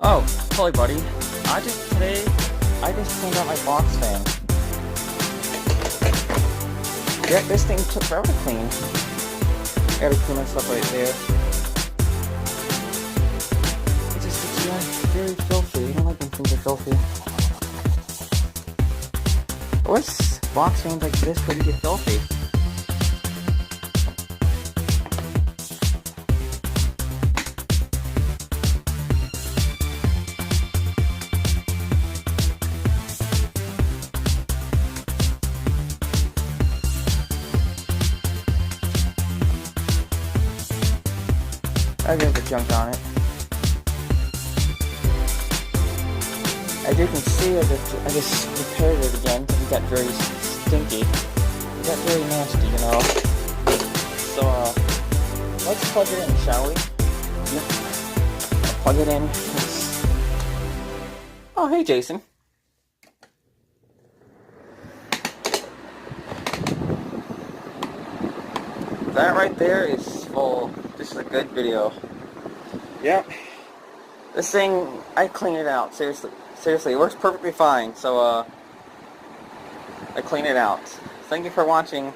Oh, holy buddy. I just cleaned out my box fan. Yep, this thing took forever to clean. I gotta clean my stuff right there. It's very filthy. I don't like when things are filthy. What's box fans like this when you get filthy? I got the junk on it. As you can see, I just repaired it again because it got very stinky. It got very nasty, you know. So, let's plug it in, shall we? Yep. I'll plug it in. Oh, hey, Jason. That right there is full. This is a good video. Yep. This thing, I clean it out, seriously. Seriously, it works perfectly fine, so, I clean it out. Thank you for watching.